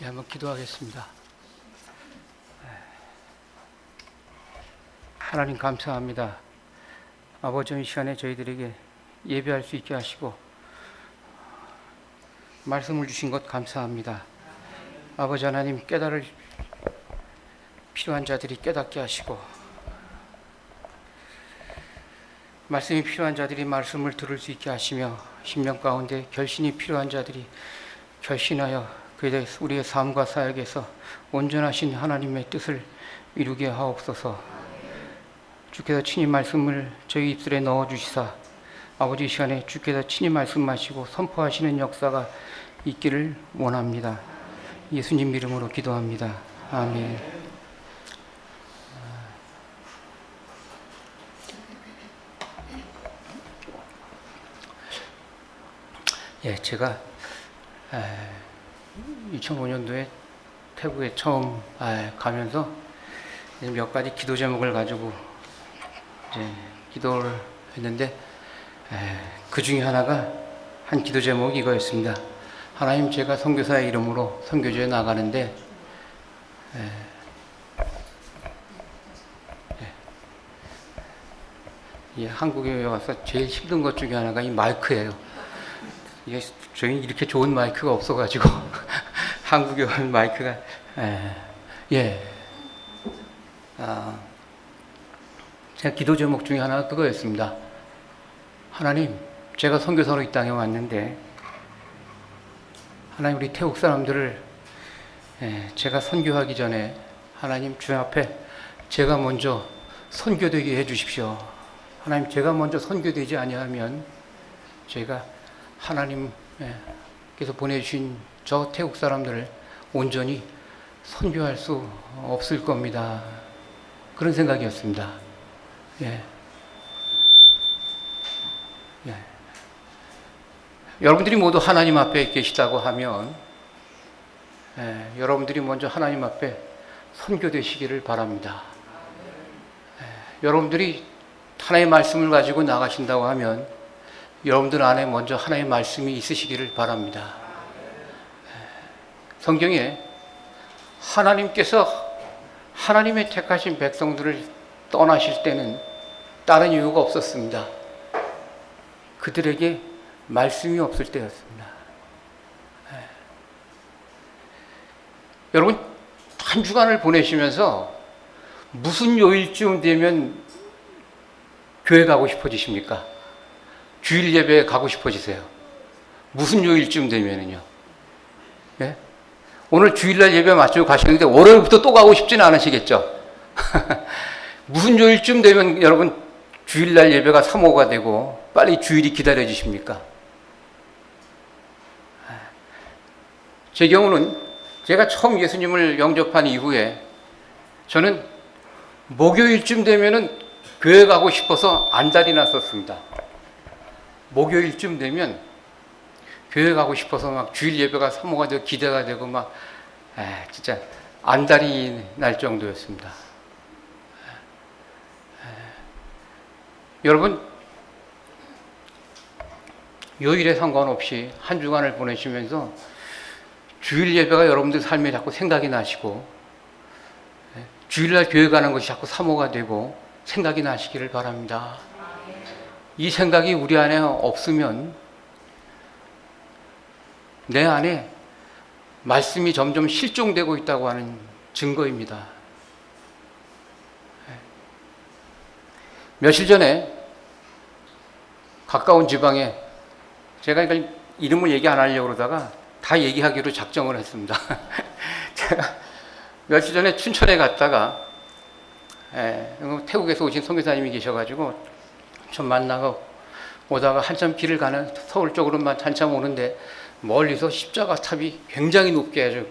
한번 기도하겠습니다. 하나님 감사합니다. 아버지, 이 시간에 저희들에게 예배할 수 있게 하시고 말씀을 주신 것 감사합니다. 아버지 하나님, 깨달을 필요한 자들이 깨닫게 하시고 말씀이 필요한 자들이 말씀을 들을 수 있게 하시며 심령 가운데 결신이 필요한 자들이 결신하여 그에 우리의 삶과 사역에서 온전하신 하나님의 뜻을 이루게 하옵소서. 주께서 친히 말씀을 저희 입술에 넣어주시사 아버지, 이 시간에 주께서 친히 말씀하시고 선포하시는 역사가 있기를 원합니다. 예수님 이름으로 기도합니다. 아멘. 제가 2005년도에 태국에 처음 가면서 몇 가지 기도 제목을 가지고 이제 기도를 했는데 그 중에 하나가 한 기도 제목이 이거였습니다. 하나님, 제가 선교사의 이름으로 선교지에 나가는데 한국에 와서 제일 힘든 것 중에 하나가 이 마이크예요. 저희 이렇게 좋은 마이크가 없어가지고 한국에 온 마이크가 제가 기도 제목 중에 하나가 그거였습니다. 하나님, 제가 선교사로 이 땅에 왔는데 하나님, 우리 태국 사람들을 제가 선교하기 전에 하나님 주 앞에 제가 먼저 선교되게 해주십시오. 하나님, 제가 먼저 선교되지 아니하면 제가 하나님께서 보내주신 저 태국 사람들을 온전히 선교할 수 없을 겁니다. 그런 생각이었습니다. 여러분들이 모두 하나님 앞에 계시다고 하면 여러분들이 먼저 하나님 앞에 선교되시기를 바랍니다. 여러분들이 하나님의 말씀을 가지고 나가신다고 하면 여러분들 안에 먼저 하나님의 말씀이 있으시기를 바랍니다. 성경에 하나님께서 하나님의 택하신 백성들을 떠나실 때는 다른 이유가 없었습니다. 그들에게 말씀이 없을 때였습니다. 여러분, 한 주간을 보내시면서 무슨 요일쯤 되면 교회 가고 싶어지십니까? 주일 예배에 가고 싶어지세요? 무슨 요일쯤 되면은요? 오늘 주일날 예배 마치고 가시는데 월요일부터 또 가고 싶지는 않으시겠죠? 무슨 요일쯤 되면 여러분 주일날 예배가 사모가 되고 빨리 주일이 기다려지십니까? 제 경우는 제가 처음 예수님을 영접한 이후에 저는 목요일쯤 되면은 교회 가고 싶어서 안달이 났었습니다. 목요일쯤 되면 교회 가고 싶어서 막 주일 예배가 사모가 되고 기대가 되고 막 진짜 안달이 날 정도였습니다. 여러분, 요일에 상관없이 한 주간을 보내시면서 주일 예배가 여러분들 삶에 자꾸 생각이 나시고 주일날 교회 가는 것이 자꾸 사모가 되고 생각이 나시기를 바랍니다. 이 생각이 우리 안에 없으면 내 안에 말씀이 점점 실종되고 있다고 하는 증거입니다. 며칠 전에 가까운 지방에 제가 이름을 얘기 안 하려고 그러다가 다 얘기하기로 작정을 했습니다. 제가 며칠 전에 춘천에 갔다가 태국에서 오신 선교사님이 계셔가지고 좀 만나고 오다가 한참 길을 가는 서울 쪽으로만 한참 오는데 멀리서 십자가 탑이 굉장히 높게 아주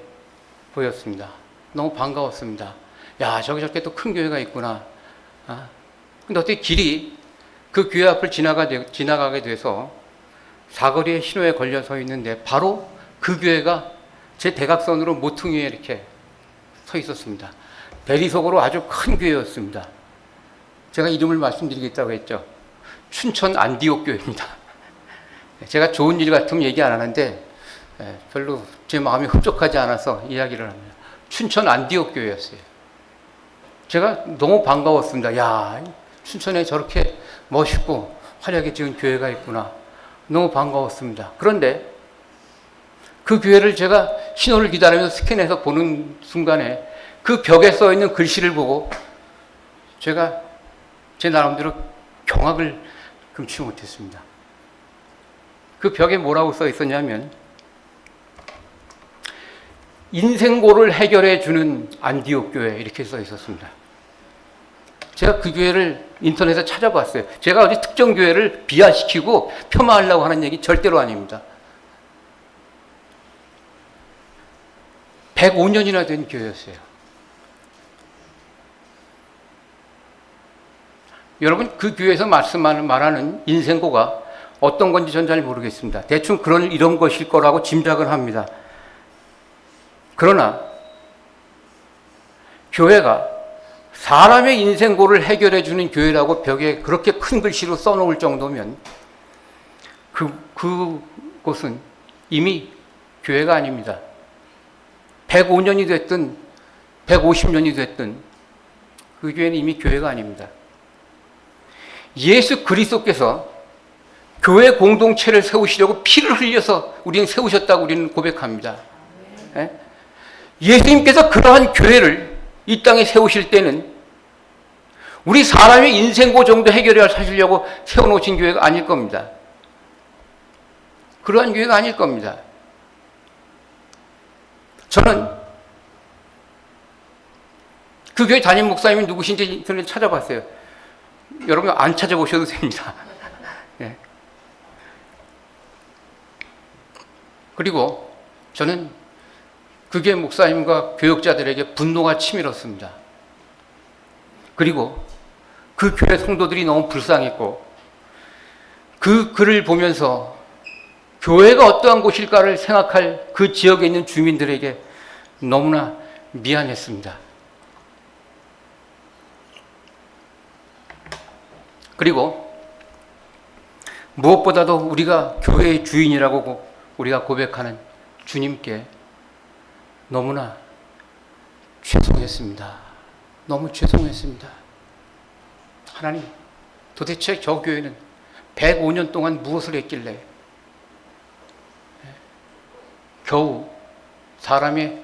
보였습니다. 너무 반가웠습니다. 야, 저렇게 또 큰 교회가 있구나. 근데 어떻게 길이 그 교회 앞을 지나가게 돼서 사거리에 신호에 걸려 서 있는데 바로 그 교회가 제 대각선으로 모퉁이에 이렇게 서 있었습니다. 대리석으로 아주 큰 교회였습니다. 제가 이름을 말씀드리겠다고 했죠. 춘천 안디옥 교회입니다. 제가 좋은 일 같으면 얘기 안 하는데 별로 제 마음이 흡족하지 않아서 이야기를 합니다. 춘천 안디옥 교회였어요. 제가 너무 반가웠습니다. 야, 춘천에 저렇게 멋있고 화려하게 지은 교회가 있구나. 너무 반가웠습니다. 그런데 그 교회를 제가 신호를 기다리면서 스캔해서 보는 순간에 그 벽에 써 있는 글씨를 보고 제가 제 나름대로 경악을 금치 못했습니다. 그 벽에 뭐라고 써 있었냐면 인생고를 해결해 주는 안디옥 교회 이렇게 써 있었습니다. 제가 그 교회를 인터넷에 찾아봤어요. 제가 어디 특정 교회를 비하시키고 폄하하려고 하는 얘기 절대로 아닙니다. 105년이나 된 교회였어요. 여러분, 그 교회에서 말하는 인생고가 어떤 건지 전 잘 모르겠습니다. 대충 이런 것일 거라고 짐작은 합니다. 그러나 교회가 사람의 인생고를 해결해 주는 교회라고 벽에 그렇게 큰 글씨로 써놓을 정도면 그곳은 이미 교회가 아닙니다. 105년이 됐든 150년이 됐든 그 교회는 이미 교회가 아닙니다. 예수 그리스도께서 교회 공동체를 세우시려고 피를 흘려서 우리는 세우셨다고 우리는 고백합니다. 예수님께서 그러한 교회를 이 땅에 세우실 때는 우리 사람의 인생고 정도 해결하시려고 세워놓으신 교회가 아닐 겁니다. 그러한 교회가 아닐 겁니다. 저는 그 교회 담임 목사님이 누구신지 인터넷에 찾아봤어요. 여러분 안 찾아보셔도 됩니다. 예. 그리고 저는 그 교회 목사님과 교역자들에게 분노가 치밀었습니다. 그리고 그 교회 성도들이 너무 불쌍했고 그 글을 보면서 교회가 어떠한 곳일까를 생각할 그 지역에 있는 주민들에게 너무나 미안했습니다. 그리고 무엇보다도 우리가 교회의 주인이라고 우리가 고백하는 주님께 너무나 죄송했습니다. 너무 죄송했습니다. 하나님, 도대체 저 교회는 105년 동안 무엇을 했길래 겨우 사람의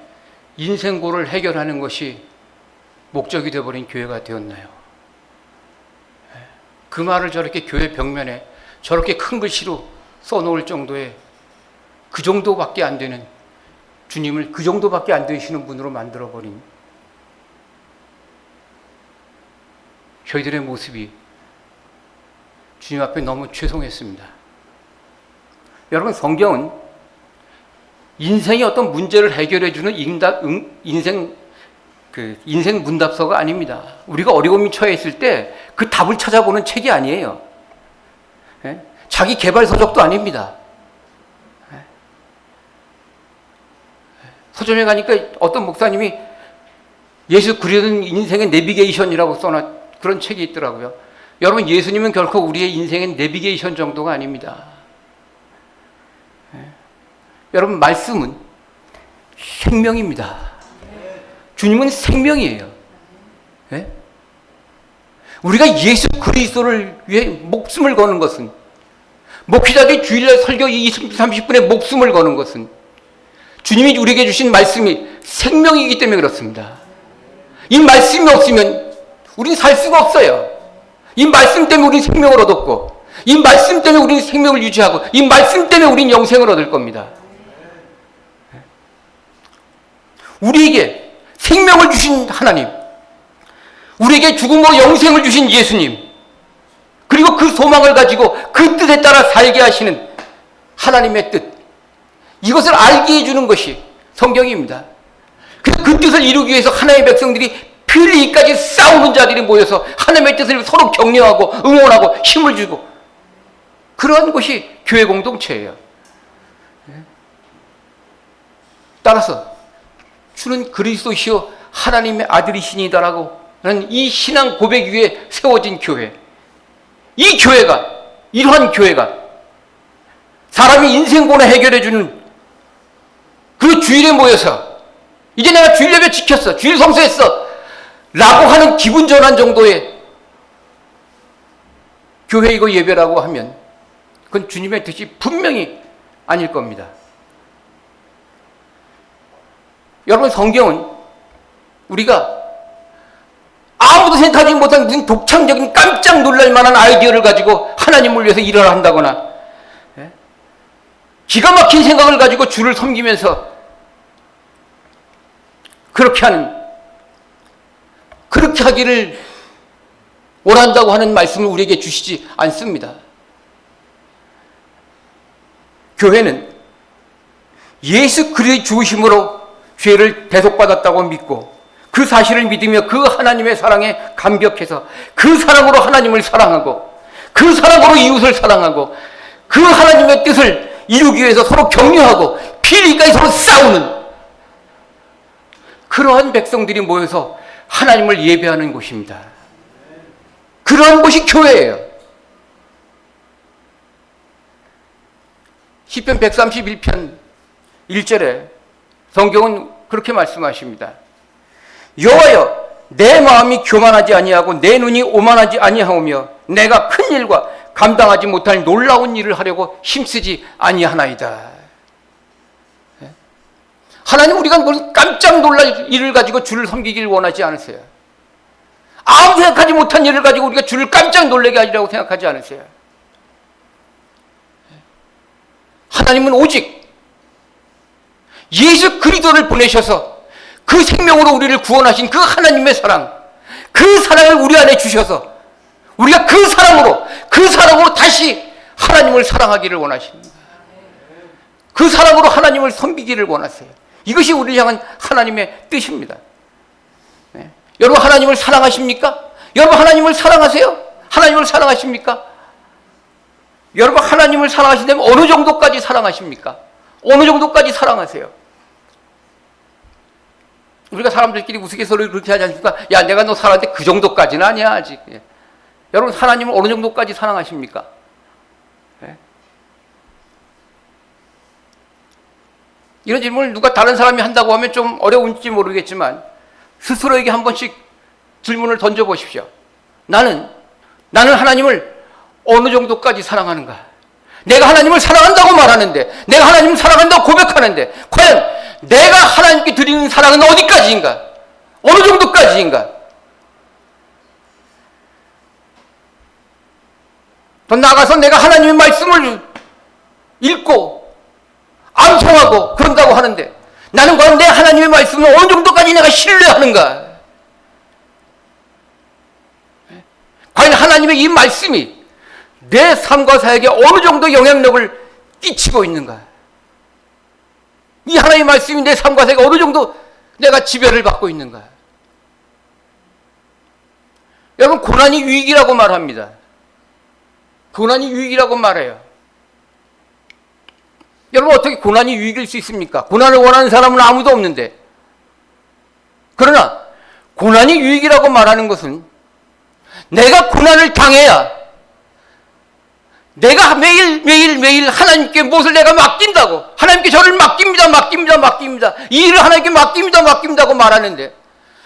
인생고를 해결하는 것이 목적이 되어버린 교회가 되었나요? 그 말을 저렇게 교회 벽면에 저렇게 큰 글씨로 써놓을 정도의 그 정도밖에 안 되는 주님을 그 정도밖에 안 되시는 분으로 만들어버린 저희들의 모습이 주님 앞에 너무 죄송했습니다. 여러분, 성경은 인생의 어떤 문제를 해결해주는 인생 문답서가 아닙니다. 우리가 어려움이 처해 있을 때 그 답을 찾아보는 책이 아니에요. 자기 개발 서적도 아닙니다. 서점에 가니까 어떤 목사님이 예수 그리스도는 인생의 내비게이션이라고 써놔 그런 책이 있더라고요. 여러분, 예수님은 결코 우리의 인생의 내비게이션 정도가 아닙니다. 여러분, 말씀은 생명입니다. 주님은 생명이에요. 우리가 예수 그리스도를 위해 목숨을 거는 것은, 목회자들이 주일날 설교 20, 30분에 목숨을 거는 것은 주님이 우리에게 주신 말씀이 생명이기 때문에 그렇습니다. 이 말씀이 없으면 우리는 살 수가 없어요. 이 말씀 때문에 우리는 생명을 얻었고, 이 말씀 때문에 우리는 생명을 유지하고, 이 말씀 때문에 우리는 영생을 얻을 겁니다. 우리에게 생명을 주신 하나님, 우리에게 죽음으로 영생을 주신 예수님, 그리고 그 소망을 가지고 그 뜻에 따라 살게 하시는 하나님의 뜻, 이것을 알게 해주는 것이 성경입니다. 그래서 그 뜻을 이루기 위해서 하나님의 백성들이 피 흘리기까지 싸우는 자들이 모여서 하나님의 뜻을 서로 격려하고 응원하고 힘을 주고, 그러한 것이 교회 공동체예요. 따라서 주는 그리스도시요 하나님의 아들이시니다라고 하는 이 신앙 고백 위에 세워진 교회, 이 교회가, 이러한 교회가 사람이 인생고를 해결해 주는 그 주일에 모여서 이제 내가 주일 예배 지켰어, 주일 성수했어 라고 하는 기분 전환 정도의 교회이고 예배라고 하면 그건 주님의 뜻이 분명히 아닐 겁니다. 여러분, 성경은 우리가 아무도 생각하지 못한 무슨 독창적인 깜짝 놀랄 만한 아이디어를 가지고 하나님을 위해서 일을 한다거나 기가 막힌 생각을 가지고 주를 섬기면서 그렇게 하기를 원한다고 하는 말씀을 우리에게 주시지 않습니다. 교회는 예수 그리스도의 죽으심으로 죄를 대속받았다고 믿고 그 사실을 믿으며 그 하나님의 사랑에 감격해서 그 사랑으로 하나님을 사랑하고 그 사랑으로 이웃을 사랑하고 그 하나님의 뜻을 이루기 위해서 서로 격려하고 피 흘리기까지 서로 싸우는 그러한 백성들이 모여서 하나님을 예배하는 곳입니다. 그러한 곳이 교회예요. 시편 131편 1절에 성경은 그렇게 말씀하십니다. 여호와여, 내 마음이 교만하지 아니하고 내 눈이 오만하지 아니하오며 내가 큰 일과 감당하지 못할 놀라운 일을 하려고 힘쓰지 아니하나이다. 하나님, 우리가 무슨 깜짝 놀랄 일을 가지고 주를 섬기길 원하지 않으세요. 아무 생각하지 못한 일을 가지고 우리가 주를 깜짝 놀라게 하리라고 생각하지 않으세요. 하나님은 오직 예수 그리스도를 보내셔서 그 생명으로 우리를 구원하신 그 하나님의 사랑, 그 사랑을 우리 안에 주셔서 우리가 그 사랑으로 다시 하나님을 사랑하기를 원하십니다. 그 사랑으로 하나님을 섬기기를 원하세요. 이것이 우리를 향한 하나님의 뜻입니다. 네. 여러분, 하나님을 사랑하십니까? 여러분, 하나님을 사랑하세요? 하나님을 사랑하십니까? 여러분, 하나님을 사랑하신다면 어느 정도까지 사랑하십니까? 어느 정도까지 사랑하세요? 우리가 사람들끼리 우스갯소리를 그렇게 하지 않습니까? 야, 내가 너 사랑하는데 그 정도까지는 아니야, 아직. 예. 여러분, 하나님을 어느 정도까지 사랑하십니까? 예? 이런 질문을 누가 다른 사람이 한다고 하면 좀 어려운지 모르겠지만 스스로에게 한 번씩 질문을 던져보십시오. 나는 하나님을 어느 정도까지 사랑하는가? 내가 하나님을 사랑한다고 말하는데, 내가 하나님을 사랑한다고 고백하는데, 과연 내가 하나님께 드리는 사랑은 어디까지인가? 어느 정도까지인가? 더 나아가서 내가 하나님의 말씀을 읽고 암송하고 그런다고 하는데 나는 과연 내 하나님의 말씀을 어느 정도까지 내가 신뢰하는가? 과연 하나님의 이 말씀이 내 삶과 사역에 어느 정도 영향력을 끼치고 있는가? 이 하나님의 말씀이 내 삶과 사역에 어느 정도 내가 지배를 받고 있는가? 여러분, 고난이 유익이라고 말합니다. 고난이 유익이라고 말해요. 여러분, 어떻게 고난이 유익일 수 있습니까? 고난을 원하는 사람은 아무도 없는데. 그러나 고난이 유익이라고 말하는 것은 내가 고난을 당해야 내가 매일 하나님께 무엇을 내가 맡긴다고, 하나님께 저를 맡깁니다. 이 일을 하나님께 맡깁니다고 말하는데,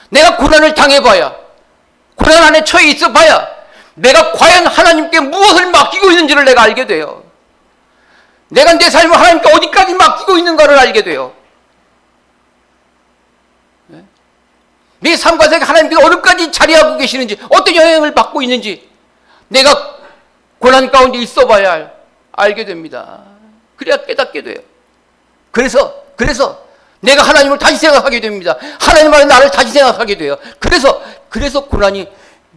내가 고난을 당해봐야, 고난 안에 처해 있어봐야 내가 과연 하나님께 무엇을 맡기고 있는지를 내가 알게 돼요. 내가 내 삶을 하나님께 어디까지 맡기고 있는가를 알게 돼요. 내 삶과 생각 하나님께서 어디까지 자리하고 계시는지, 어떤 영향을 받고 있는지 내가 고난 가운데 있어봐야 알게 됩니다. 그래야 깨닫게 돼요. 그래서 내가 하나님을 다시 생각하게 됩니다. 하나님 안에 나를 다시 생각하게 돼요. 그래서 고난이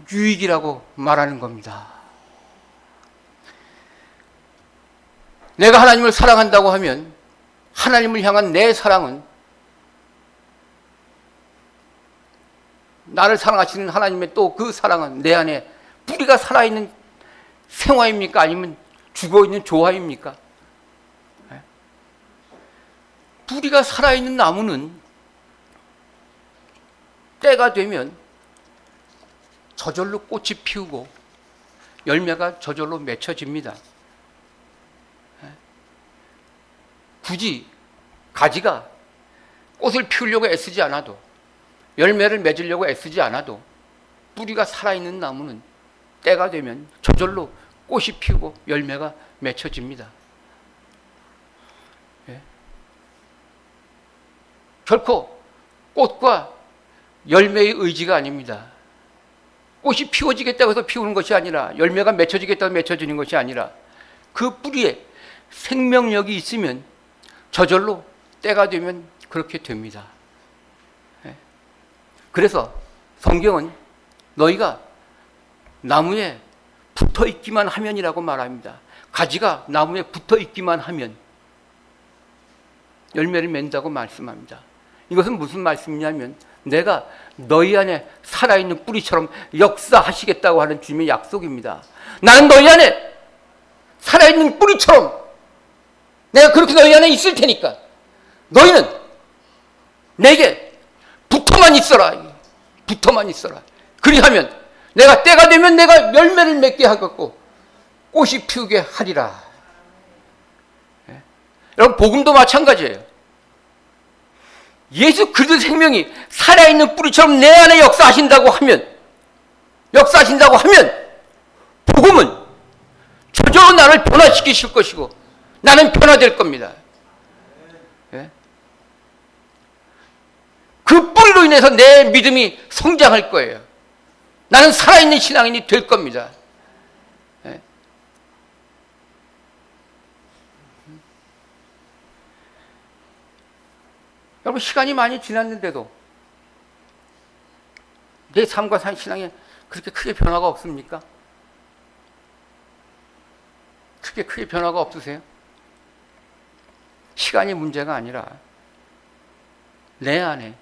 유익이라고 말하는 겁니다. 내가 하나님을 사랑한다고 하면 하나님을 향한 내 사랑은 나를 사랑하시는 하나님의 또 그 사랑은 내 안에 뿌리가 살아있는 생화입니까? 아니면 죽어있는 조화입니까? 뿌리가 살아있는 나무는 때가 되면 저절로 꽃이 피우고 열매가 저절로 맺혀집니다. 굳이 가지가 꽃을 피우려고 애쓰지 않아도, 열매를 맺으려고 애쓰지 않아도 뿌리가 살아있는 나무는 때가 되면 저절로 꽃이 피우고 열매가 맺혀집니다. 예. 결코 꽃과 열매의 의지가 아닙니다. 꽃이 피워지겠다고 해서 피우는 것이 아니라, 열매가 맺혀지겠다고 맺혀지는 것이 아니라, 그 뿌리에 생명력이 있으면 저절로 때가 되면 그렇게 됩니다. 그래서 성경은 너희가 나무에 붙어 있기만 하면이라고 말합니다. 가지가 나무에 붙어 있기만 하면 열매를 맺는다고 말씀합니다. 이것은 무슨 말씀이냐면, 내가 너희 안에 살아있는 뿌리처럼 역사하시겠다고 하는 주님의 약속입니다. 나는 너희 안에 살아있는 뿌리처럼 내가 그렇게 너희 안에 있을 테니까 너희는 내게 붙어만 있어라. 붙어만 있어라. 그리하면 내가 때가 되면 내가 열매를 맺게 하겠고 꽃이 피우게 하리라. 예? 여러분, 복음도 마찬가지예요. 예수 그리스도의 생명이 살아있는 뿌리처럼 내 안에 역사하신다고 하면 복음은 저절로 나를 변화시키실 것이고 나는 변화될 겁니다. 예? 그 뿌리로 인해서 내 믿음이 성장할 거예요. 나는 살아있는 신앙인이 될 겁니다. 예? 여러분, 시간이 많이 지났는데도 내 삶과 신앙에 그렇게 크게 변화가 없습니까? 크게 변화가 없으세요? 시간이 문제가 아니라 내 안에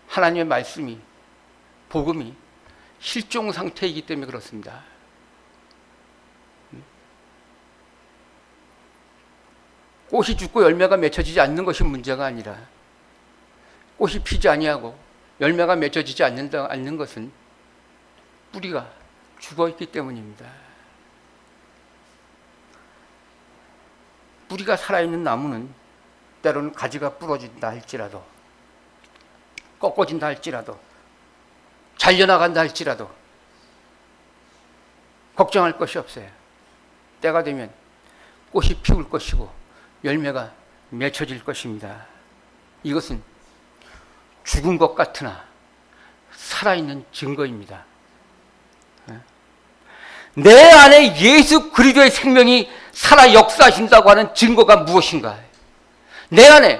하나님의 말씀이, 복음이 실종 상태이기 때문에 그렇습니다. 꽃이 죽고 열매가 맺혀지지 않는 것이 문제가 아니라, 꽃이 피지 아니하고 열매가 맺혀지지 않는 것은 뿌리가 죽어있기 때문입니다. 뿌리가 살아있는 나무는 때로는 가지가 부러진다 할지라도, 꺾어진다 할지라도, 잘려나간다 할지라도 걱정할 것이 없어요. 때가 되면 꽃이 피울 것이고 열매가 맺혀질 것입니다. 이것은 죽은 것 같으나 살아있는 증거입니다. 내 안에 예수 그리스도의 생명이 살아 역사하신다고 하는 증거가 무엇인가? 내 안에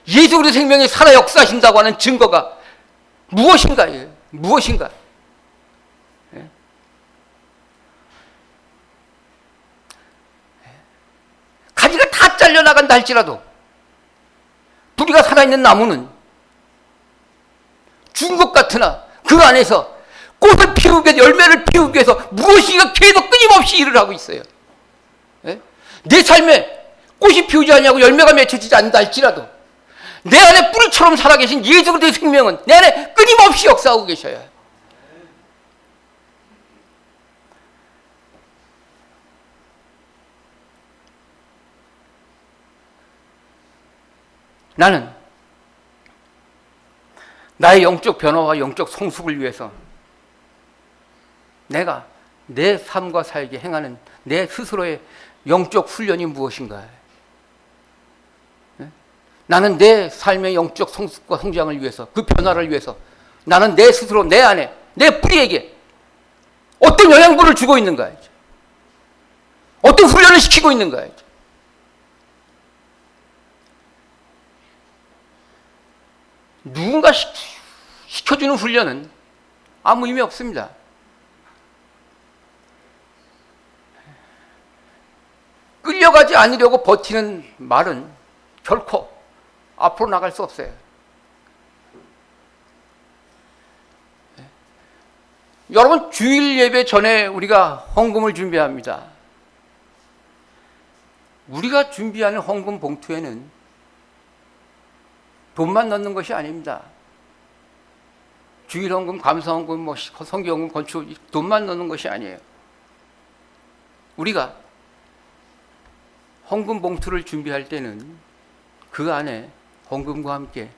예수 그리스도의 생명이 살아 역사하신다고 하는 증거가 무엇인가? 무엇인가? 가지가 다 잘려나간다 할지라도 뿌리가 살아있는 나무는 죽은 것 같으나 그 안에서 꽃을 피우기 위해서, 열매를 피우기 위해서 무엇인가 계속 끊임없이 일을 하고 있어요. 내 삶에 꽃이 피우지 않냐고 열매가 맺혀지지 않는다 할지라도 내 안에 뿌리처럼 살아계신 예수 그리스도의 생명은 내 안에 끊임없이 역사하고 계셔야 해요. 나는 나의 영적 변화와 영적 성숙을 위해서 내가 내 삶과 살게 행하는 내 스스로의 영적 훈련이 무엇인가? 나는 내 삶의 영적 성숙과 성장을 위해서, 그 변화를 위해서 나는 내 스스로, 내 안에, 내 뿌리에게 어떤 영양분을 주고 있는가? 어떤 훈련을 시키고 있는가? 누군가 시켜주는 훈련은 아무 의미 없습니다. 끌려가지 않으려고 버티는 말은 결코 앞으로 나갈 수 없어요. 여러분, 주일 예배 전에 우리가 헌금을 준비합니다. 우리가 준비하는 헌금 봉투에는 돈만 넣는 것이 아닙니다. 주일 헌금, 감사 헌금, 성교 헌금, 건축, 돈만 넣는 것이 아니에요. 우리가 헌금 봉투를 준비할 때는 그 안에 헌금과 함께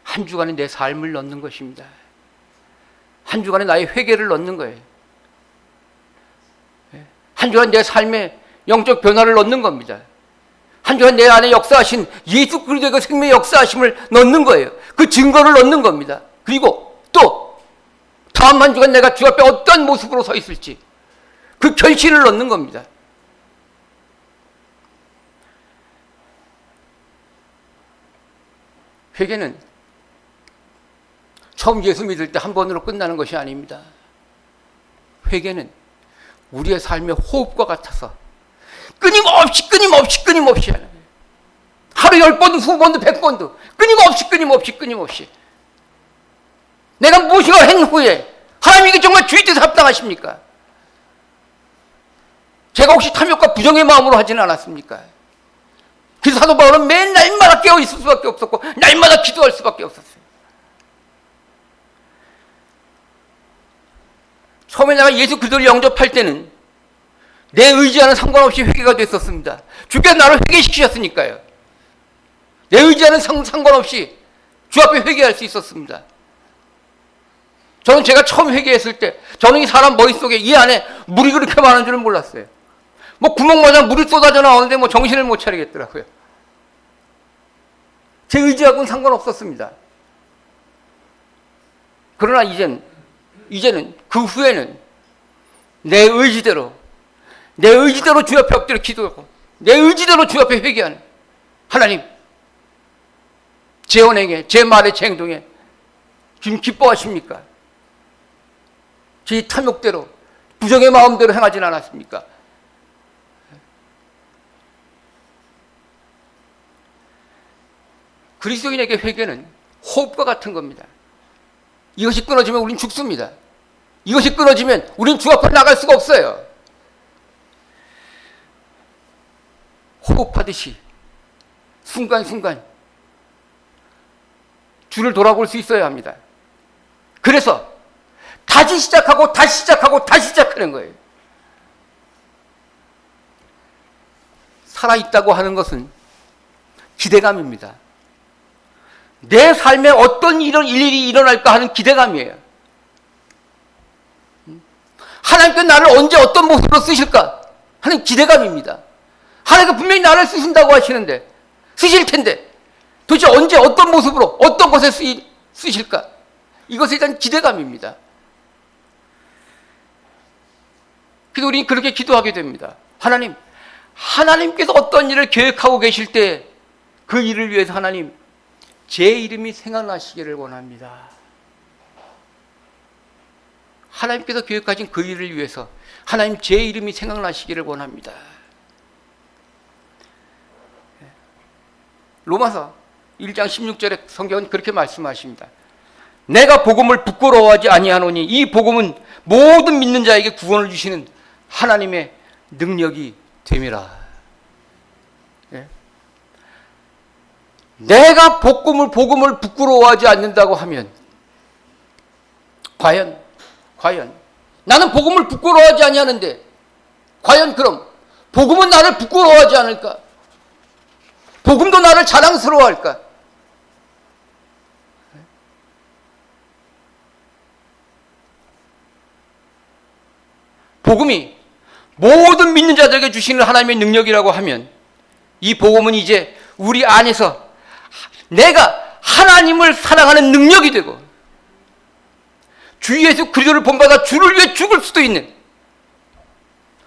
한 주간의 내 삶을 넣는 것입니다. 한 주간의 나의 회개를 넣는 거예요. 한 주간 내 삶의 영적 변화를 넣는 겁니다. 한 주간 내 안에 역사하신 예수 그리스도의 그 생명의 역사하심을 넣는 거예요. 그 증거를 넣는 겁니다. 그리고 또 다음 한 주간 내가 주 앞에 어떤 모습으로 서 있을지 그 결실을 넣는 겁니다. 회개는 처음 예수 믿을 때 한 번으로 끝나는 것이 아닙니다. 회개는 우리의 삶의 호흡과 같아서 끊임없이 하는 거예요. 하루 10번도 20번도 100번도 끊임없이 내가 무엇인가 한 후에 하나님 이게 정말 주의 뜻에 합당하십니까? 제가 혹시 탐욕과 부정의 마음으로 하지는 않았습니까? 그래서 사도 바울은 매일 날마다 깨어 있을 수밖에 없었고 날마다 기도할 수밖에 없었어요. 처음에 내가 예수 그리스도를 영접할 때는 내 의지와는 상관없이 회개가 됐었습니다. 주께서 나를 회개시키셨으니까요. 내 의지와는 상관없이 주 앞에 회개할 수 있었습니다. 저는 제가 처음 회개했을 때 저는 이 사람 머릿속에 이 안에 물이 그렇게 많은 줄은 몰랐어요. 뭐 구멍마다 물이 쏟아져 나오는데 뭐 정신을 못 차리겠더라고요. 제 의지하고는 상관없었습니다. 그러나 이제는 그 후에는 내 의지대로 주 앞에 엎드려 기도하고 내 의지대로 주 앞에 회개하는 하나님, 제 언행에, 제 말에, 제 행동에 지금 기뻐하십니까? 제 탐욕대로 부정의 마음대로 행하진 않았습니까? 그리스도인에게 회개는 호흡과 같은 겁니다. 이것이 끊어지면 우린 죽습니다. 이것이 끊어지면 우린 주 앞으로 나갈 수가 없어요. 호흡하듯이 순간순간 주를 돌아볼 수 있어야 합니다. 그래서 다시 시작하고 다시 시작하는 거예요. 살아있다고 하는 것은 기대감입니다. 내 삶에 어떤 일이 일어날까 하는 기대감이에요. 하나님께서 나를 언제 어떤 모습으로 쓰실까 하는 기대감입니다. 하나님께서 분명히 나를 쓰신다고 하시는데, 쓰실 텐데 도대체 언제 어떤 모습으로 어떤 곳에 쓰실까? 이것에 대한 기대감입니다. 그래서 우리는 그렇게 기도하게 됩니다. 하나님께서 어떤 일을 계획하고 계실 때 그 일을 위해서 하나님, 제 이름이 생각나시기를 원합니다. 하나님께서 계획하신 그 일을 위해서 하나님, 제 이름이 생각나시기를 원합니다. 로마서 1장 16절에 성경은 그렇게 말씀하십니다. 내가 복음을 부끄러워하지 아니하노니 이 복음은 모든 믿는 자에게 구원을 주시는 하나님의 능력이 됨이라. 내가 복음을 부끄러워하지 않는다고 하면 과연 나는 복음을 부끄러워하지 아니하는데 과연 그럼 복음은 나를 부끄러워하지 않을까? 복음도 나를 자랑스러워할까? 복음이 모든 믿는 자들에게 주시는 하나님의 능력이라고 하면 이 복음은 이제 우리 안에서 내가 하나님을 사랑하는 능력이 되고 주 예수 그리스도를 본받아 주를 위해 죽을 수도 있는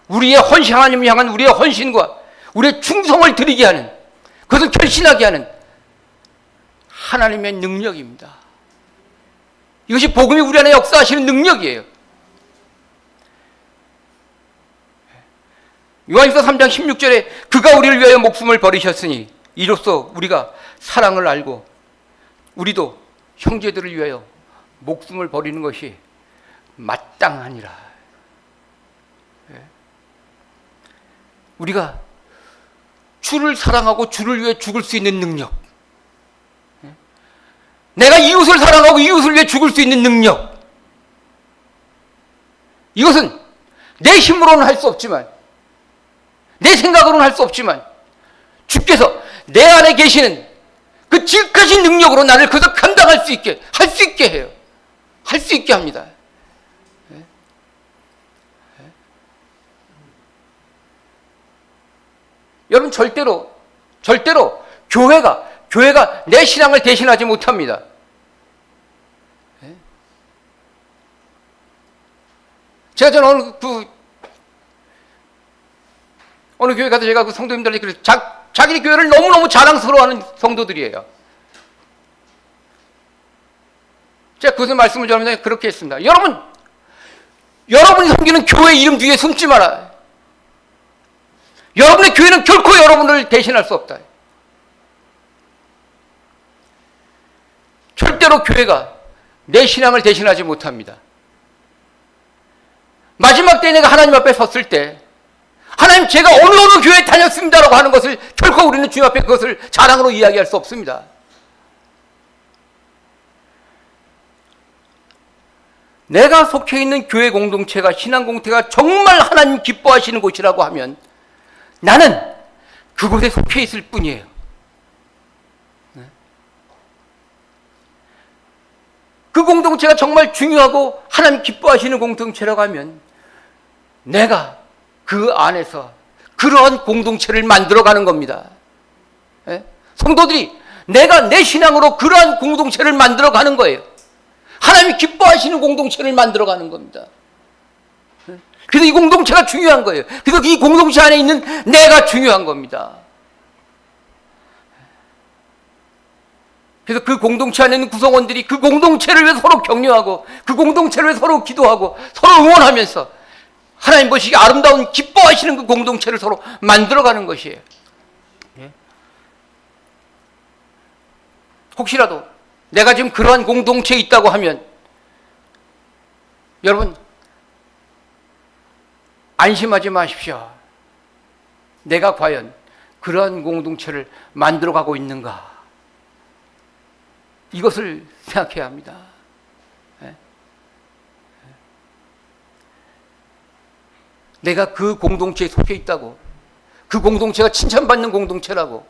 우리의 하나님을 향한 우리의 헌신과 우리의 충성을 드리게 하는, 그것을 결신하게 하는 하나님의 능력입니다. 이것이 복음이 우리 안에 역사하시는 능력이에요. 요한일서 3장 16절에 그가 우리를 위하여 목숨을 버리셨으니 이로써 우리가 사랑을 알고 우리도 형제들을 위하여 목숨을 버리는 것이 마땅하니라. 우리가 주를 사랑하고 주를 위해 죽을 수 있는 능력, 내가 이웃을 사랑하고 이웃을 위해 죽을 수 있는 능력, 이것은 내 힘으로는 할 수 없지만, 내 생각으로는 할 수 없지만 주께서 내 안에 계시는 그 지극하신 능력으로 나를 그것을 감당할 수 있게, 할 수 있게 해요. 할 수 있게 합니다. 여러분, 절대로 교회가 내 신앙을 대신하지 못합니다. 제가 저는 어느 교회 가서 제가 그 성도님들한테 그래서 자기 교회를 너무너무 자랑스러워하는 성도들이에요. 제가 그것을 말씀을 전하면서 그렇게 했습니다. 여러분이 섬기는 교회 이름 뒤에 숨지 마라. 여러분의 교회는 결코 여러분을 대신할 수 없다. 절대로 교회가 내 신앙을 대신하지 못합니다. 마지막 때 내가 하나님 앞에 섰을 때 하나님, 제가 어느 교회에 다녔습니다라고 하는 것을 결코 우리는 주님 앞에 그것을 자랑으로 이야기할 수 없습니다. 내가 속해 있는 교회 공동체가, 신앙 공동체가 정말 하나님 기뻐하시는 곳이라고 하면 나는 그곳에 속해 있을 뿐이에요. 그 공동체가 정말 중요하고 하나님 기뻐하시는 공동체라고 하면 내가 그 안에서 그러한 공동체를 만들어가는 겁니다. 성도들이 내가 내 신앙으로 그러한 공동체를 만들어가는 거예요. 하나님이 기뻐하시는 공동체를 만들어가는 겁니다. 그래서 이 공동체가 중요한 거예요. 그래서 이 공동체 안에 있는 내가 중요한 겁니다. 그래서 그 공동체 안에 있는 구성원들이 그 공동체를 위해 서로 격려하고 그 공동체를 위해 서로 기도하고 서로 응원하면서 하나님 보시기에 아름다운 기뻐하시는 그 공동체를 서로 만들어가는 것이에요. 혹시라도 내가 지금 그러한 공동체에 있다고 하면 여러분, 안심하지 마십시오. 내가 과연 그러한 공동체를 만들어가고 있는가? 이것을 생각해야 합니다. 내가 그 공동체에 속해 있다고, 그 공동체가 칭찬받는 공동체라고,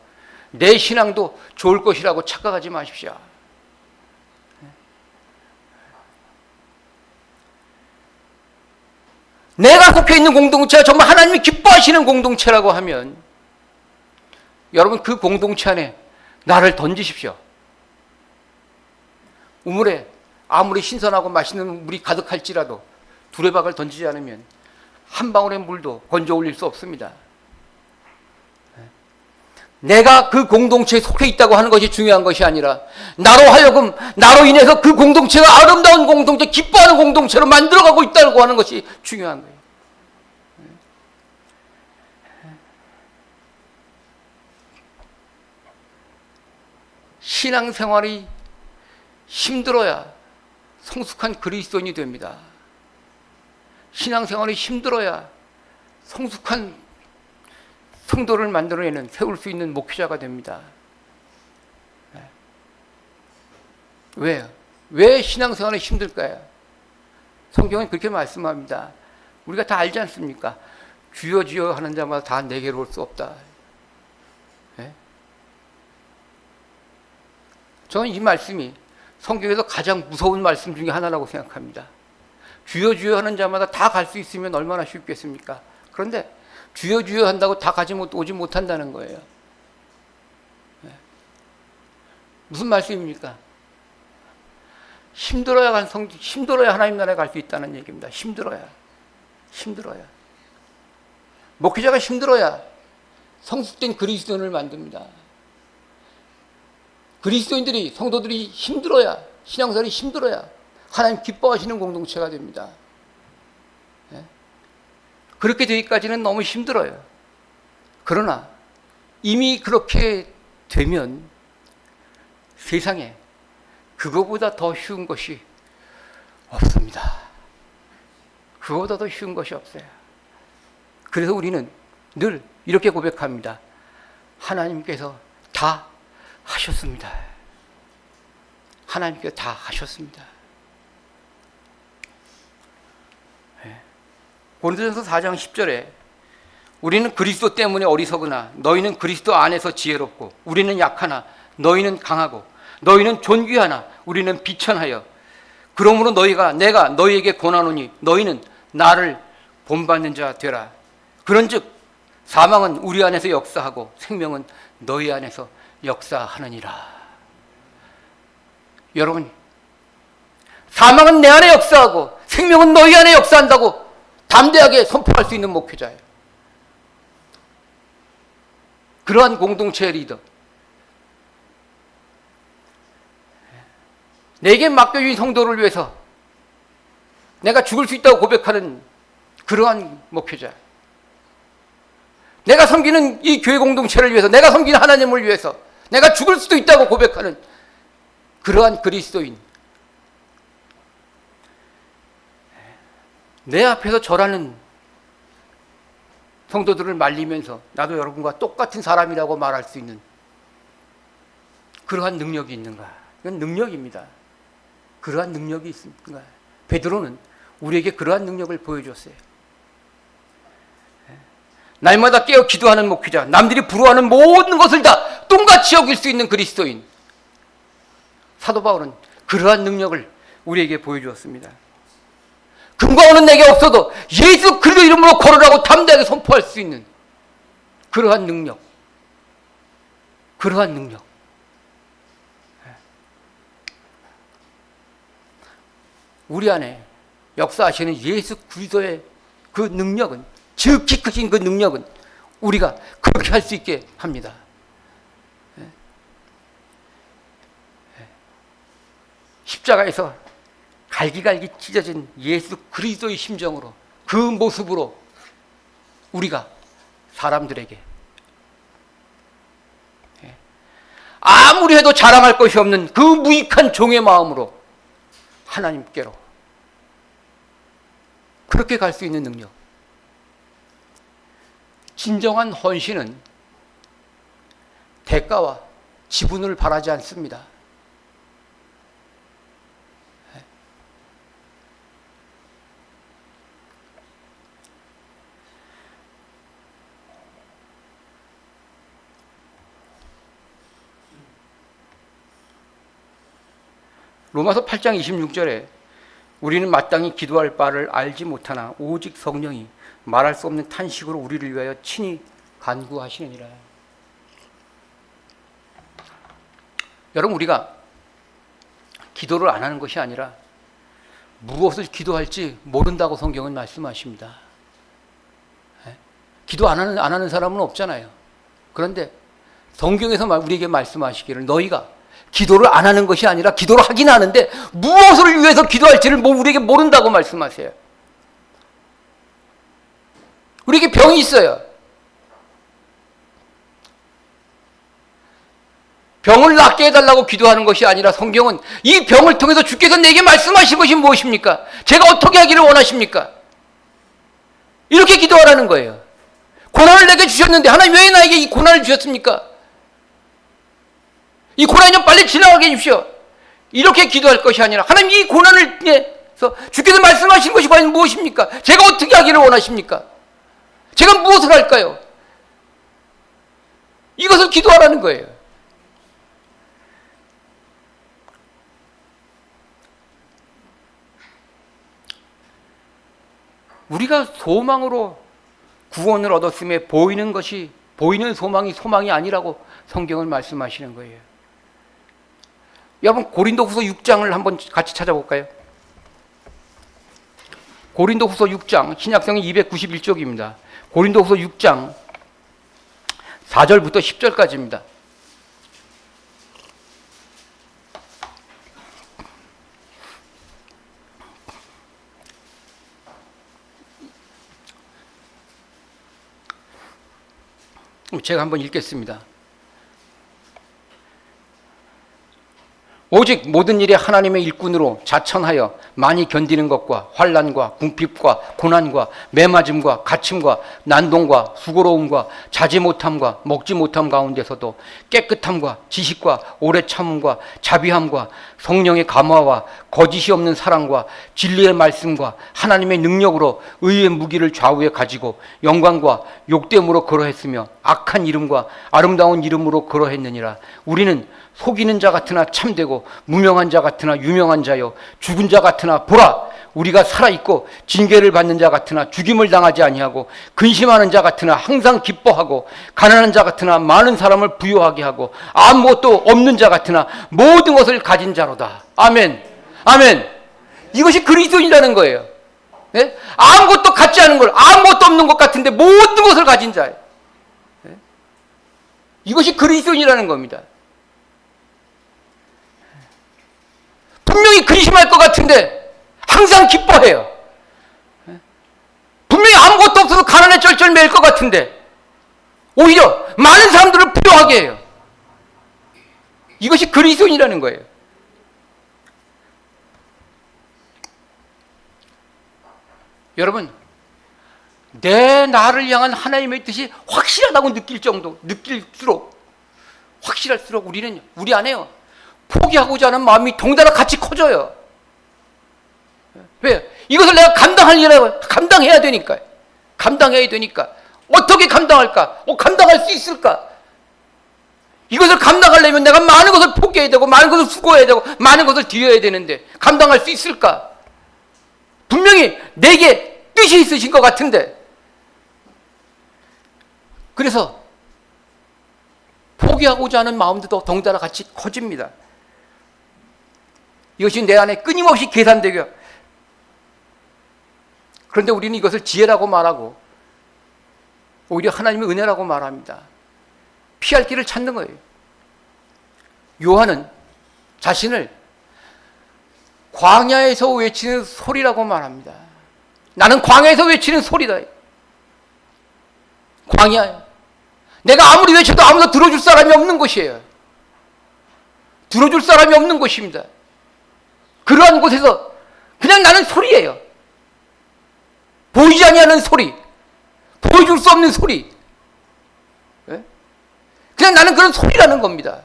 내 신앙도 좋을 것이라고 착각하지 마십시오. 내가 속해 있는 공동체가 정말 하나님이 기뻐하시는 공동체라고 하면 여러분, 그 공동체 안에 나를 던지십시오. 우물에 아무리 신선하고 맛있는 물이 가득할지라도 두레박을 던지지 않으면 한 방울의 물도 건져 올릴 수 없습니다. 내가 그 공동체에 속해 있다고 하는 것이 중요한 것이 아니라 나로 인해서 그 공동체가 아름다운 공동체, 기뻐하는 공동체로 만들어가고 있다고 하는 것이 중요한 거예요. 신앙생활이 힘들어야 성숙한 그리스도인이 됩니다. 신앙생활이 힘들어야 성숙한 성도를 만들어내는, 세울 수 있는 목회자가 됩니다. 왜요? 왜 신앙생활이 힘들까요? 성경은 그렇게 말씀합니다. 우리가 다 알지 않습니까? 주여 주여 하는 자마다 다 내게로 올 수 없다. 저는 이 말씀이 성경에서 가장 무서운 말씀 중에 하나라고 생각합니다. 주여 주여 하는 자마다 다 갈 수 있으면 얼마나 쉽겠습니까? 그런데 주여 주여 한다고 다 오지 못한다는 거예요. 무슨 말씀입니까? 힘들어야 하나님 나라에 갈 수 있다는 얘기입니다. 힘들어야. 목회자가 힘들어야 성숙된 그리스도인을 만듭니다. 그리스도인들이, 성도들이 힘들어야, 신앙생활이 힘들어야 하나님 기뻐하시는 공동체가 됩니다. 그렇게 되기까지는 너무 힘들어요. 그러나 이미 그렇게 되면 세상에 그거보다 더 쉬운 것이 없습니다. 그거보다 더 쉬운 것이 없어요. 그래서 우리는 늘 이렇게 고백합니다. 하나님께서 다 하셨습니다. 하나님께서 다 하셨습니다. 고린도전서 4장 10절에 우리는 그리스도 때문에 어리석으나 너희는 그리스도 안에서 지혜롭고 우리는 약하나 너희는 강하고 너희는 존귀하나 우리는 비천하여 그러므로 내가 너희에게 권하노니 너희는 나를 본받는 자 되라. 그런즉 사망은 우리 안에서 역사하고 생명은 너희 안에서 역사하느니라. 여러분, 사망은 내 안에 역사하고 생명은 너희 안에 역사한다고 담대하게 선포할 수 있는 목회자예요. 그러한 공동체의 리더, 내게 맡겨진 성도를 위해서 내가 죽을 수 있다고 고백하는 그러한 목회자, 내가 섬기는 이 교회 공동체를 위해서, 내가 섬기는 하나님을 위해서 내가 죽을 수도 있다고 고백하는 그러한 그리스도인, 내 앞에서 절하는 성도들을 말리면서 나도 여러분과 똑같은 사람이라고 말할 수 있는 그러한 능력이 있는가? 이건 능력입니다. 그러한 능력이 있습니까? 베드로는 우리에게 그러한 능력을 보여줬어요. 날마다 깨어 기도하는 목회자, 남들이 부러워하는 모든 것을 다 똥같이 여길 수 있는 그리스도인 사도 바울은 그러한 능력을 우리에게 보여주었습니다. 금과 은은 내게 없어도 예수 그리스도 이름으로 걸으라고 담대하게 선포할 수 있는 그러한 능력, 그러한 능력. 우리 안에 역사하시는 예수 그리스도의 그 능력은, 지극히 크신 그 능력은 우리가 그렇게 할 수 있게 합니다. 십자가에서 갈기갈기 찢어진 예수 그리스도의 심정으로, 그 모습으로 우리가 사람들에게 아무리 해도 자랑할 것이 없는 그 무익한 종의 마음으로 하나님께로 그렇게 갈 수 있는 능력. 진정한 헌신은 대가와 지분을 바라지 않습니다. 로마서 8장 26절에 우리는 마땅히 기도할 바를 알지 못하나 오직 성령이 말할 수 없는 탄식으로 우리를 위하여 친히 간구하시느니라. 여러분, 우리가 기도를 안 하는 것이 아니라 무엇을 기도할지 모른다고 성경은 말씀하십니다. 기도 안 하는 사람은 없잖아요. 그런데 성경에서 우리에게 말씀하시기를 너희가 기도를 안 하는 것이 아니라 기도를 하긴 하는데 무엇을 위해서 기도할지를 우리에게 모른다고 말씀하세요. 우리에게 병이 있어요. 병을 낫게 해달라고 기도하는 것이 아니라 성경은 이 병을 통해서 주께서 내게 말씀하신 것이 무엇입니까? 제가 어떻게 하기를 원하십니까? 이렇게 기도하라는 거예요. 고난을 내게 주셨는데 하나님 왜 나에게 이 고난을 주셨습니까? 이 고난이 좀 빨리 지나가게 해주십시오. 이렇게 기도할 것이 아니라 하나님 이 고난을 위해서 주께서 말씀하신 것이 과연 무엇입니까? 제가 어떻게 하기를 원하십니까? 제가 무엇을 할까요? 이것을 기도하라는 거예요. 우리가 소망으로 구원을 얻었음에 보이는 소망이 소망이 아니라고 성경은 말씀하시는 거예요. 여러분, 고린도후서 6장을 한번 같이 찾아볼까요? 고린도후서 6장, 신약성은 291쪽입니다. 고린도후서 6장 4절부터 10절까지입니다. 제가 한번 읽겠습니다. 오직 모든 일에 하나님의 일꾼으로 자천하여 많이 견디는 것과 환난과 궁핍과 고난과 매맞음과 갇힘과 난동과 수고로움과 자지 못함과 먹지 못함 가운데서도 깨끗함과 지식과 오래 참음과 자비함과 성령의 감화와 거짓이 없는 사랑과 진리의 말씀과 하나님의 능력으로 의의 무기를 좌우에 가지고 영광과 욕됨으로 그러했으며 악한 이름과 아름다운 이름으로 그러했느니라. 우리는 속이는 자 같으나 참되고 무명한 자 같으나 유명한 자요 죽은 자 같으나 보라 우리가 살아있고 징계를 받는 자 같으나 죽임을 당하지 아니하고 근심하는 자 같으나 항상 기뻐하고 가난한 자 같으나 많은 사람을 부유하게 하고 아무것도 없는 자 같으나 모든 것을 가진 자로다. 아멘. 아멘. 이것이 그리스도인이라는 거예요. 네? 아무것도 갖지 않은 걸 아무것도 없는 것 같은데 모든 것을 가진 자예요. 네? 이것이 그리스도인이라는 겁니다. 분명히 근심할 것 같은데 항상 기뻐해요. 분명히 아무것도 없어서 가난에 쩔쩔매일 것 같은데 오히려 많은 사람들을 부유하게 해요. 이것이 그리스도인이라는 거예요. 여러분, 내 나를 향한 하나님의 뜻이 확실하다고 확실할수록 우리 안에요. 포기하고자 하는 마음이 동달아 같이 커져요. 왜? 이것을 내가 감당해야 되니까. 어떻게 감당할까? 감당할 수 있을까? 이것을 감당하려면 내가 많은 것을 포기해야 되고, 많은 것을 수고해야 되고, 많은 것을 뒤어야 되는데, 감당할 수 있을까? 분명히 내게 뜻이 있으신 것 같은데, 그래서 포기하고자 하는 마음도 덩달아 같이 커집니다. 이것이 내 안에 끊임없이 계산되고요. 그런데 우리는 이것을 지혜라고 말하고 오히려 하나님의 은혜라고 말합니다. 피할 길을 찾는 거예요. 요한은 자신을 광야에서 외치는 소리라고 말합니다. 나는 광야에서 외치는 소리다. 광야에 내가 아무리 외쳐도 아무도 들어줄 사람이 없는 곳이에요. 들어줄 사람이 없는 곳입니다. 그러한 곳에서 그냥 나는 소리예요. 보이지 아니하는 소리, 보여줄 수 없는 소리. 그냥 나는 그런 소리라는 겁니다.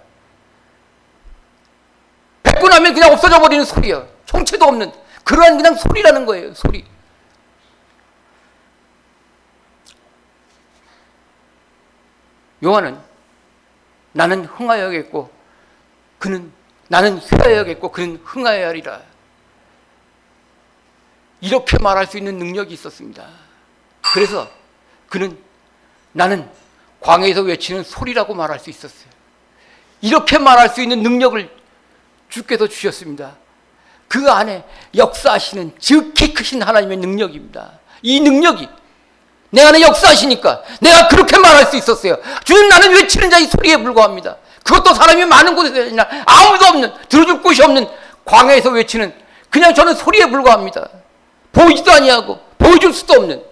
뱉고 나면 그냥 없어져 버리는 소리예요. 형체도 없는 그러한 그냥 소리라는 거예요. 소리. 요한은 나는 흥하여야겠고 나는 쇠하여야겠고 그는 흥하여야 하리라. 이렇게 말할 수 있는 능력이 있었습니다. 그래서 나는 광야에서 외치는 소리라고 말할 수 있었어요. 이렇게 말할 수 있는 능력을 주께서 주셨습니다. 그 안에 역사하시는 지극히 크신 하나님의 능력입니다. 이 능력이 내 안에 역사하시니까 내가 그렇게 말할 수 있었어요. 주님, 나는 외치는 자의 소리에 불과합니다. 그것도 사람이 많은 곳에서 그냥 아무도 없는, 들어줄 곳이 없는 광야에서 외치는 그냥 저는 소리에 불과합니다. 보이지도 아니하고 보여줄 수도 없는.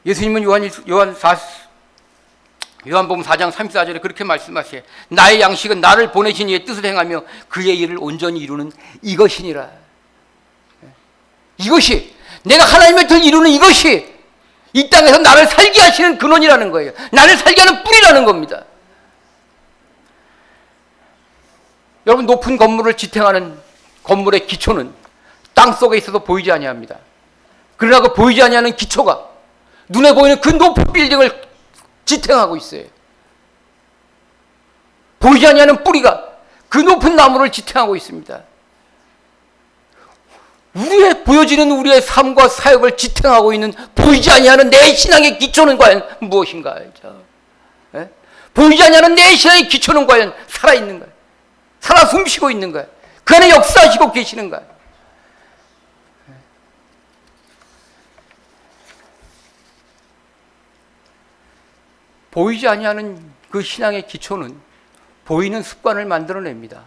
예수님은 요한복음 4장 34절에 그렇게 말씀하세요. 나의 양식은 나를 보내신 이의 뜻을 행하며 그의 일을 온전히 이루는 이것이니라. 이것이 내가 하나님의 뜻을 이루는 이것이 이 땅에서 나를 살게 하시는 근원이라는 거예요. 나를 살게 하는 뿌리라는 겁니다. 여러분, 높은 건물을 지탱하는 건물의 기초는 땅 속에 있어서 보이지 아니합니다. 그러나 그 보이지 아니하는 기초가 눈에 보이는 그 높은 빌딩을 지탱하고 있어요. 보이지 아니하는 뿌리가 그 높은 나무를 지탱하고 있습니다. 보여지는 우리의 삶과 사역을 지탱하고 있는 보이지 아니하는 내 신앙의 기초는 과연 무엇인가? 보이지 아니하는 내 신앙의 기초는 과연 살아있는가? 살아 숨쉬고 있는가? 그 안에 역사하시고 계시는가? 보이지 아니하는 그 신앙의 기초는 보이는 습관을 만들어냅니다.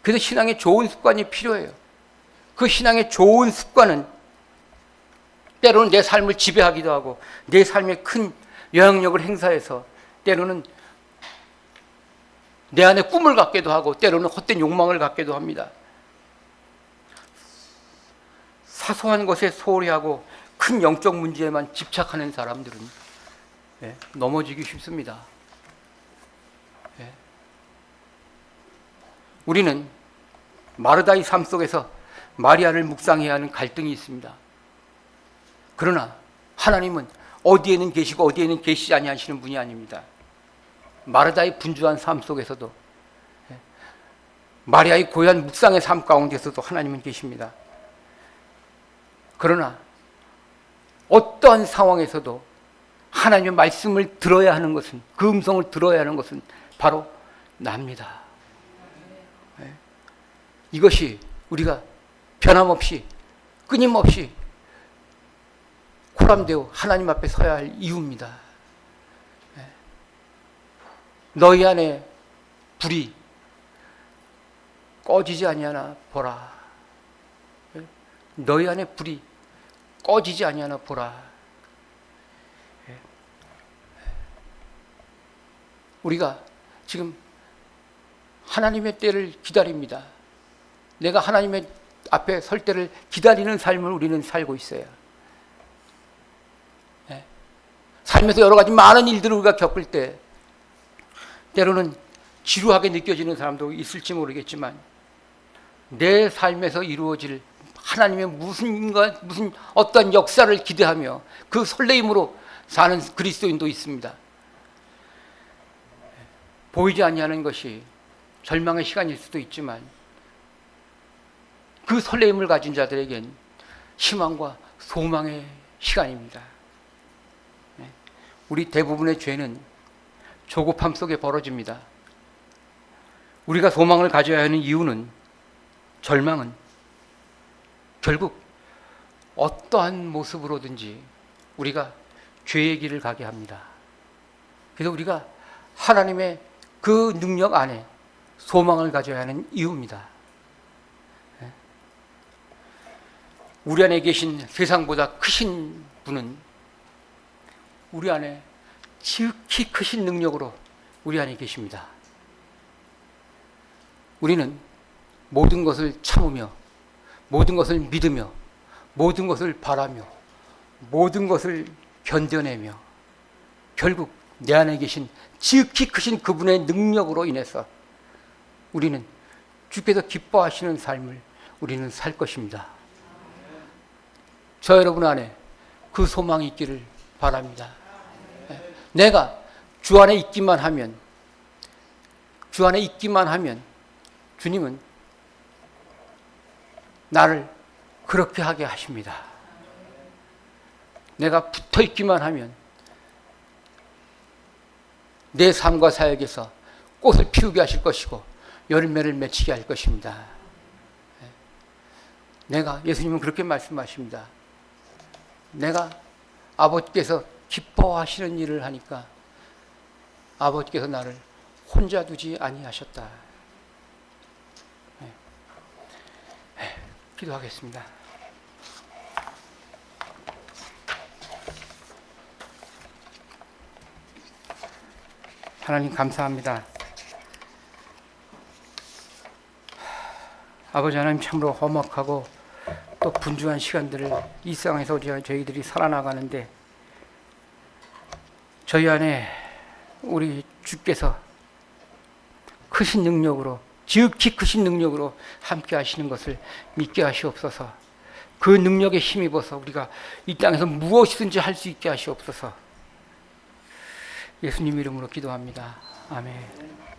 그래서 신앙에 좋은 습관이 필요해요. 그 신앙의 좋은 습관은 때로는 내 삶을 지배하기도 하고 내 삶에 큰 영향력을 행사해서 때로는 내 안에 꿈을 갖게도 하고 때로는 헛된 욕망을 갖게도 합니다. 사소한 것에 소홀히 하고 큰 영적 문제에만 집착하는 사람들은 넘어지기 쉽습니다. 우리는 마르다의 삶 속에서 마리아를 묵상해야 하는 갈등이 있습니다. 그러나 하나님은 어디에는 계시고 어디에는 계시지 아니하시는 분이 아닙니다. 마르다의 분주한 삶 속에서도, 마리아의 고요한 묵상의 삶 가운데서도 하나님은 계십니다. 그러나 어떠한 상황에서도 하나님의 말씀을 들어야 하는 것은, 그 음성을 들어야 하는 것은 바로 납니다. 이것이 우리가 변함없이 끊임없이 코람되어 하나님 앞에 서야 할 이유입니다. 너희 안에 불이 꺼지지 아니하나 보라. 너희 안에 불이 꺼지지 아니하나 보라. 우리가 지금 하나님의 때를 기다립니다. 내가 하나님의 앞에 설 때를 기다리는 삶을 우리는 살고 있어요. 삶에서 여러 가지 많은 일들을 우리가 겪을 때 때로는 지루하게 느껴지는 사람도 있을지 모르겠지만, 내 삶에서 이루어질 하나님의 무슨 어떤 역사를 기대하며 그 설레임으로 사는 그리스도인도 있습니다. 보이지 아니하는 것이 절망의 시간일 수도 있지만, 그 설레임을 가진 자들에겐 희망과 소망의 시간입니다. 우리 대부분의 죄는 조급함 속에 벌어집니다. 우리가 소망을 가져야 하는 이유는, 절망은 결국 어떠한 모습으로든지 우리가 죄의 길을 가게 합니다. 그래서 우리가 하나님의 그 능력 안에 소망을 가져야 하는 이유입니다. 우리 안에 계신 세상보다 크신 분은 우리 안에 지극히 크신 능력으로 우리 안에 계십니다. 우리는 모든 것을 참으며, 모든 것을 믿으며, 모든 것을 바라며, 모든 것을 견뎌내며, 결국 내 안에 계신 지극히 크신 그분의 능력으로 인해서 우리는 주께서 기뻐하시는 삶을 우리는 살 것입니다. 저 여러분 안에 그 소망이 있기를 바랍니다. 내가 주 안에 있기만 하면, 주 안에 있기만 하면 주님은 나를 그렇게 하게 하십니다. 내가 붙어 있기만 하면 내 삶과 사역에서 꽃을 피우게 하실 것이고 열매를 맺히게 할 것입니다. 예수님은 그렇게 말씀하십니다. 내가 아버지께서 기뻐하시는 일을 하니까 아버지께서 나를 혼자 두지 아니하셨다. 기도하겠습니다. 하나님 감사합니다. 아버지 하나님, 참으로 험악하고 또 분주한 시간들을 이 세상에서 저희들이 살아나가는데, 저희 안에 우리 주께서 크신 능력으로, 지극히 크신 능력으로 함께 하시는 것을 믿게 하시옵소서. 그 능력에 힘입어서 우리가 이 땅에서 무엇이든지 할 수 있게 하시옵소서. 예수님 이름으로 기도합니다. 아멘.